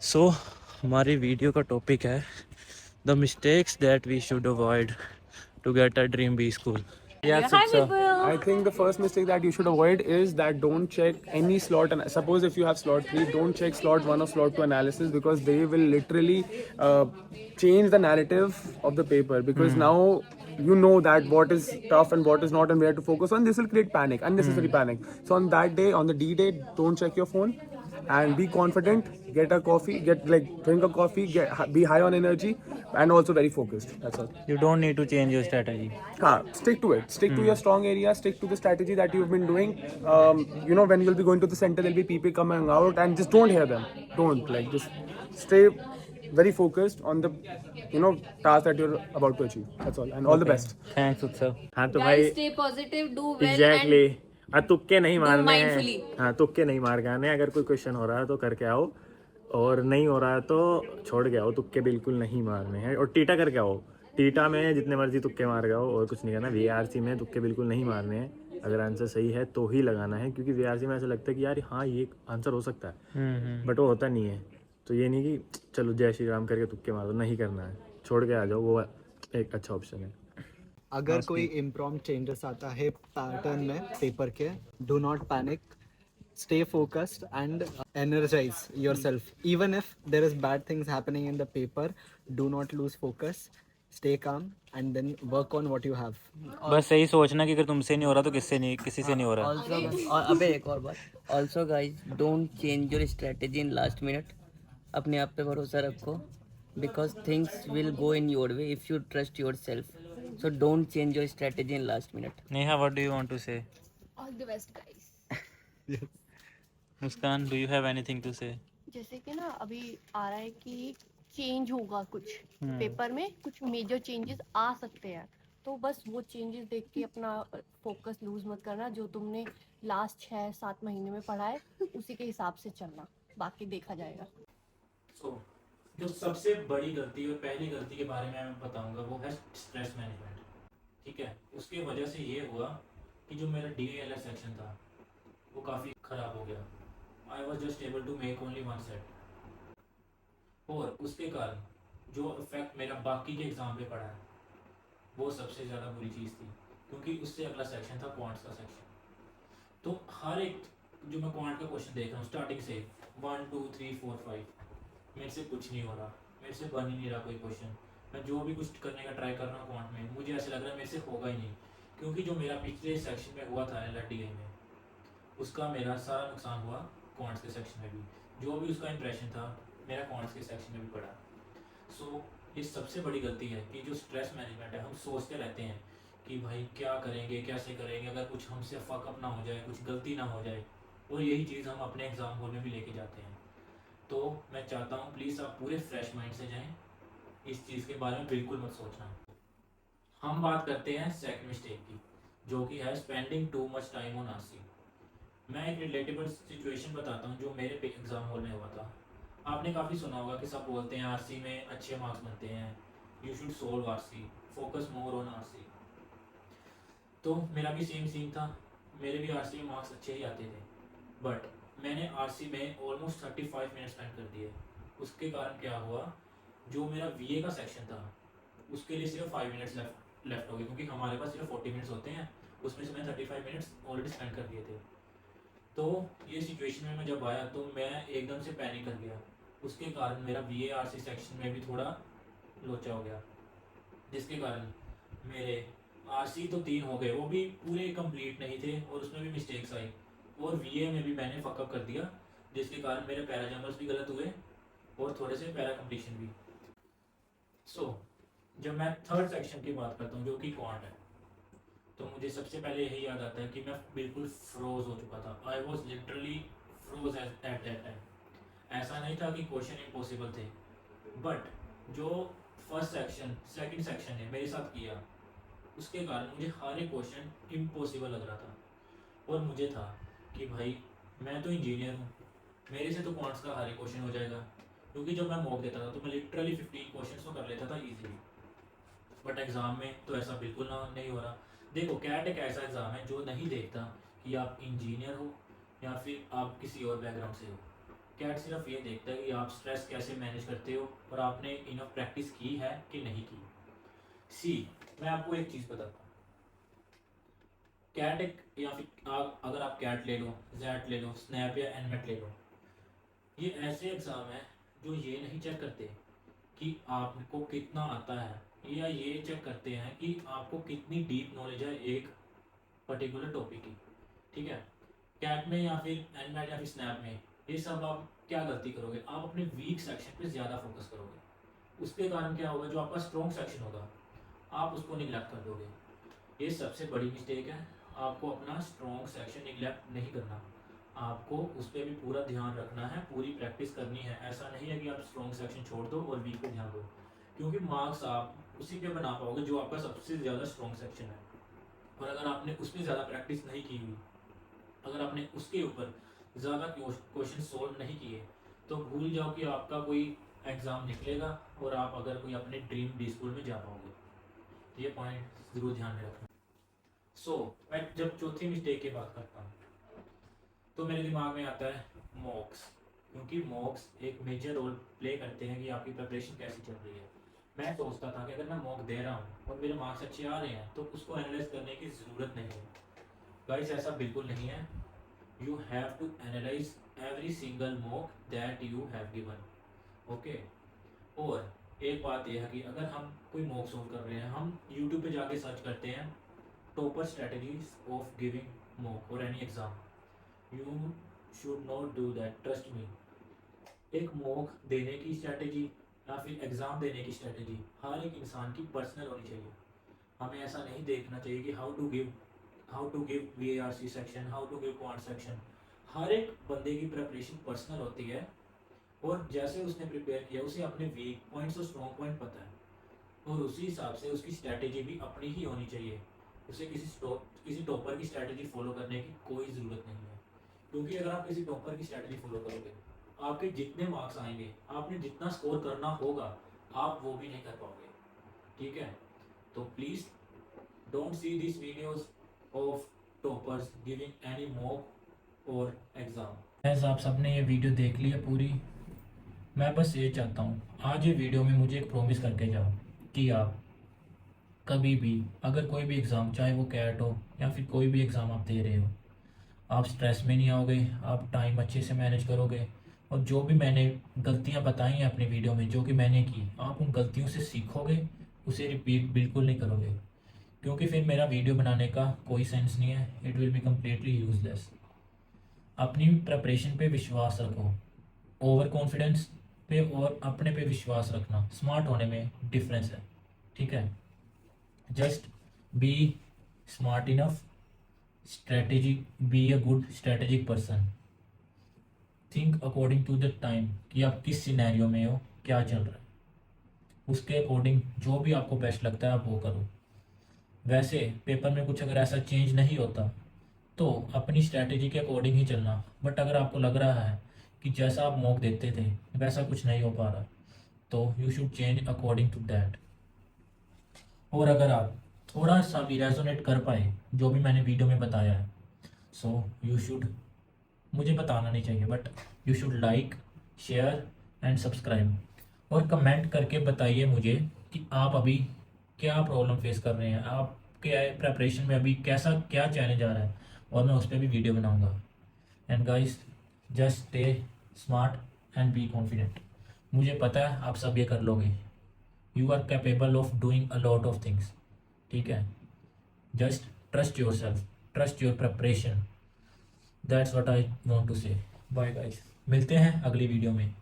सो हमारी वीडियो का टॉपिक है the mistakes that we should avoid to get a dream B school. Yes, Hi, it's a, people. I think the first mistake that you should avoid is that don't check any slot. And suppose if you have slot 3, don't check slot 1 or slot 2 analysis, because they will literally uh, change the narrative of the paper. Because now you know that what is tough and what is not and where to focus on. This will create panic, unnecessary panic. So on that day, on the D day, don't check your phone and be confident. Get a coffee, drink a coffee, be high on energy, and also very focused. That's all. you don't need to change your strategy. Stick to it. Stick to your strong area. Stick to the strategy that you've been doing. When you'll be going to the center, there'll be people coming out, and just don't hear them. Don't just stay very focused on the task that you're about to achieve. That's all, and all the best. Thanks, Utsav. हाँ तो Guys, भाई stay positive, do well, exactly and हाँ तुक्के नहीं do मारने हैं. mindfully. हाँ तुक्के नहीं मार के आने. अगर कोई क्वेश्चन हो रहा है तो करके आओ, और नहीं हो रहा है तो छोड़ के आओ. तुक्के बिल्कुल नहीं मारने हैं, और टीटा करके आओ. टीटा में जितने मर्जी तुक्के मार के आओ, और कुछ नहीं करना. वीआरसी में तुक्के बिल्कुल नहीं मारने हैं. अगर आंसर सही है तो ही लगाना है, क्योंकि वीआरसी में ऐसा लगता है कि यार हाँ ये आंसर हो सकता है, बट वो होता नहीं है. तो ये नहीं कि चलो जय श्री राम करके तुक्के मार दो, नहीं करना है. छोड़ के आ जाओ, वो एक अच्छा ऑप्शन है. अगर कोई इम्प्रॉम्प्ट चेंजेस आता है पैटर्न में पेपर के, do not panic, stay focused and energize yourself. Even if there is bad things happening in the paper, do not lose focus, stay calm and then work on what you have. बस यही सोचना कि अगर तुमसे नहीं हो रहा तो किसी से नहीं हो रहा. Also, और अबे एक और बात, also guys don't change your strategy in last minute. अपने आप पे भरोसा रखो, because things will go in your way if you trust your self. So don't change your strategy in last minute. Neha, what do you want to say? all the best, guys. Muskan, do you have anything to say? जैसे कि ना अभी आ रहा है कि change होगा कुछ paper में, कुछ मेजर चेंजेस आ सकते हैं, तो बस वो चेंजेस देख के अपना फोकस लूज मत करना. जो तुमने लास्ट 6-7 महीने में पढ़ा है उसी के हिसाब से चलना, बाकी देखा जाएगा. जो सबसे बड़ी गलती और पहली गलती के बारे में मैं बताऊंगा वो है स्ट्रेस मैनेजमेंट. ठीक है, उसके वजह से ये हुआ कि जो मेरा DALS सेक्शन था वो काफ़ी ख़राब हो गया. I was just able to make only 1 set, और उसके कारण जो इफेक्ट मेरा बाकी के एग्ज़ाम पे पड़ा है वो सबसे ज़्यादा बुरी चीज़ थी, क्योंकि उससे अगला सेक्शन था क्वांट्स का सेक्शन. तो हर एक जो मैं क्वांट का क्वेश्चन देख रहा हूँ स्टार्टिंग से 1 2 3 4 5, मेरे से कुछ नहीं हो रहा, मेरे से बन ही नहीं रहा कोई क्वेश्चन. मैं जो भी कुछ करने का ट्राई कर रहा हूँ क्वांट में, मुझे ऐसा लग रहा है मेरे से होगा ही नहीं, क्योंकि जो मेरा पिछले सेक्शन में हुआ था LRDI में, उसका मेरा सारा नुकसान हुआ क्वांट्स के सेक्शन में भी. जो भी उसका इंप्रेशन था मेरा क्वांट्स के सेक्शन में भी पड़ा. सो ये सबसे बड़ी गलती है कि जो स्ट्रेस मैनेजमेंट है, हम सोचते रहते हैं कि भाई क्या करेंगे, कैसे करेंगे, अगर कुछ हमसे फकअप ना हो जाए, कुछ गलती ना हो जाए, और यही चीज़ हम अपने एग्ज़ाम हॉल में भी लेके जाते हैं. तो मैं चाहता हूँ प्लीज़ आप पूरे फ्रेश माइंड से जाएं, इस चीज़ के बारे में बिल्कुल मत सोचना. हम बात करते हैं सेकंड मिस्टेक की, जो कि है spending too much time on RC. मैं एक रिलेटेबल सिचुएशन बताता हूँ जो मेरे एग्ज़ाम हॉल में हुआ था. आपने काफ़ी सुना होगा कि सब बोलते हैं RC में अच्छे मार्क्स बनते हैं, you should solve RC, focus more on RC. तो मेरा भी सेम सीन था, मेरे भी RC में मार्क्स अच्छे ही आते थे, बट मैंने RC में ऑलमोस्ट 35 मिनट स्पेंड कर दिए. उसके कारण क्या हुआ, जो मेरा VA का सेक्शन था उसके लिए सिर्फ 5 मिनट्स लेफ्ट हो गए, क्योंकि हमारे पास सिर्फ 40 मिनट्स होते हैं, उसमें से मैंने 35 मिनट्स ऑलरेडी स्पेंड कर दिए थे. तो ये सिचुएशन में मैं जब आया तो मैं एकदम से पैनिक कर गया. उसके कारण मेरा VA RC सेक्शन में भी थोड़ा लोचा हो गया, जिसके कारण मेरे RC तो 3 हो गए, वो भी पूरे कंप्लीट नहीं थे, और उसमें भी मिस्टेक्स आई, और VA में भी मैंने फकअप कर दिया, जिसके कारण मेरे पैरा जंपर्स भी गलत हुए और थोड़े से पैरा कंप्लीशन भी. सो जब मैं थर्ड सेक्शन की बात करता हूँ जो कि क्वांट है, तो मुझे सबसे पहले यही याद आता है कि मैं बिल्कुल फ्रोज हो चुका था. I was literally froze at that time. ऐसा नहीं था कि क्वेश्चन इम्पॉसिबल थे, बट जो फर्स्ट सेक्शन सेकंड सेक्शन ने मेरे साथ किया, उसके कारण मुझे हर एक क्वेश्चन इम्पॉसिबल लग रहा था. और मुझे था कि भाई मैं तो इंजीनियर हूँ, मेरे से तो क्वांट्स का हर एक क्वेश्चन हो जाएगा, क्योंकि जब मैं मॉक देता था तो मैं लिटरली 15 क्वेश्चन तो कर लेता था ईजिली. बट एग्ज़ाम में तो ऐसा बिल्कुल नहीं हो रहा. देखो, कैट एक ऐसा एग्ज़ाम है जो नहीं देखता कि आप इंजीनियर हो या फिर आप किसी और बैकग्राउंड से हो. कैट सिर्फ ये देखता है कि आप स्ट्रेस कैसे मैनेज करते हो और आपने इनफ प्रैक्टिस की है कि नहीं की। सी, मैं आपको एक चीज़ बताता हूँ, कैट एक या फिर अगर आप कैट ले लो, जैट ले लो, स्नैप या एनमेट ले लो, ये ऐसे एग्ज़ाम है जो ये नहीं चेक करते कि आपको कितना आता है, या ये चेक करते हैं कि आपको कितनी डीप नॉलेज है एक पर्टिकुलर टॉपिक की। ठीक है, कैट में या फिर एनमेट या फिर स्नैप में ये सब आप क्या गलती करोगे, आप अपने वीक सेक्शन पे ज़्यादा फोकस करोगे। उसके कारण क्या होगा, जो आपका स्ट्रॉन्ग सेक्शन होगा आप उसको निगलेक्ट कर दोगे। ये सबसे बड़ी मिस्टेक है। आपको अपना स्ट्रॉन्ग सेक्शन निगलेक्ट नहीं करना, आपको उस पर भी पूरा ध्यान रखना है, पूरी प्रैक्टिस करनी है। ऐसा नहीं है कि आप स्ट्रॉन्ग सेक्शन छोड़ दो और वीक पे ध्यान दो, क्योंकि मार्क्स आप उसी पे बना पाओगे जो आपका सबसे ज़्यादा स्ट्रॉन्ग सेक्शन है। और अगर आपने उस पर ज़्यादा प्रैक्टिस नहीं की हुई, अगर आपने उसके ऊपर ज़्यादा क्वेश्चन सोल्व नहीं किए, तो भूल जाओ कि आपका कोई एग्ज़ाम निकलेगा और आप अगर कोई अपने ड्रीम डी स्कूल में जा पाओगे। ये पॉइंट ज़रूर ध्यान में रखना। मैं जब चौथी मिस्टेक की बात करता हूँ तो मेरे दिमाग में आता है मॉक्स, क्योंकि मॉक्स एक मेजर रोल प्ले करते हैं कि आपकी प्रिपरेशन कैसी चल रही है। मैं सोचता था कि अगर मैं मॉक दे रहा हूँ और मेरे मार्क्स अच्छे आ रहे हैं तो उसको एनालाइज करने की ज़रूरत नहीं है। गाइस, ऐसा बिल्कुल नहीं है। You have to analyse every single mock that you have given. Okay, और एक बात यह है कि अगर हम कोई मॉक सोल्व कर रहे हैं, हम यूट्यूब पे जाके सर्च करते हैं topper strategies of giving mock और any exam. You should not do that, trust me. एक मॉक देने की स्ट्रेटजी या फिर एग्ज़ाम देने की स्ट्रेटजी हर एक इंसान की पर्सनल होनी चाहिए। हमें ऐसा नहीं देखना चाहिए कि how to give VARC section, how to give quant section. हर एक बंदे की प्रिपरेशन पर्सनल होती है और जैसे उसने प्रिपेयर किया उसे अपने वीक पॉइंट्स और स्ट्रॉन्ग पॉइंट पता है, और उसी हिसाब से उसकी स्ट्रैटेजी भी अपनी ही होनी चाहिए। उसे किसी टॉपर की स्ट्रैटेजी फॉलो करने की कोई ज़रूरत नहीं है, क्योंकि अगर आप किसी टॉपर की स्ट्रैटेजी फॉलो करोगे, आपके जितने मार्क्स आएंगे, आपने जितना स्कोर करना होगा, आप वो भी नहीं कर पाओगे। ठीक है, तो please don't see this videos of toppers giving any mock और एग्ज़ाम। ऐसा आप सबने ये वीडियो देख लिया पूरी। मैं बस ये चाहता हूँ, आज ये वीडियो में मुझे एक प्रॉमिस करके जाओ कि आप कभी भी अगर कोई भी एग्ज़ाम, चाहे वो कैट हो या फिर कोई भी एग्ज़ाम आप दे रहे हो, आप स्ट्रेस में नहीं आओगे, आप टाइम अच्छे से मैनेज करोगे, और जो भी मैंने गलतियां बताई हैं अपनी वीडियो में, जो कि मैंने की, आप उन गलतियों से सीखोगे, उसे रिपीट बिल्कुल नहीं करोगे, क्योंकि फिर मेरा वीडियो बनाने का कोई सेंस नहीं है। It will be completely useless. अपनी प्रिपरेशन पे विश्वास रखो। ओवर कॉन्फिडेंस पे और अपने पे विश्वास रखना, स्मार्ट होने में डिफरेंस है। ठीक है, just be smart enough, strategic, be a good strategic person. Think according to the time कि आप किस सिनेरियो में हो, क्या चल रहा है, उसके अकॉर्डिंग जो भी आपको बेस्ट लगता है आप वो करो। वैसे पेपर में कुछ अगर ऐसा चेंज नहीं होता तो अपनी स्ट्रैटेजी के अकॉर्डिंग ही चलना, बट अगर आपको लग रहा है कि जैसा आप मॉक देते थे वैसा कुछ नहीं हो पा रहा, तो you should change according to that. और अगर आप थोड़ा सा भी रेजोनेट कर पाए जो भी मैंने वीडियो में बताया है, सो यू शुड, मुझे बताना नहीं चाहिए, but you should like, share and subscribe, और कमेंट करके बताइए मुझे कि आप अभी क्या प्रॉब्लम फेस कर रहे हैं, आपके प्रेपरेशन में अभी कैसा क्या चैलेंज आ रहा है, और मैं उस पर भी वीडियो बनाऊंगा। And guys, just stay smart and be confident. मुझे पता है आप सब ये कर लोगे। You are capable of doing a lot of things. ठीक है, just trust your self, trust your preparation. That's what I want to say. Bye guys, मिलते हैं अगली वीडियो में।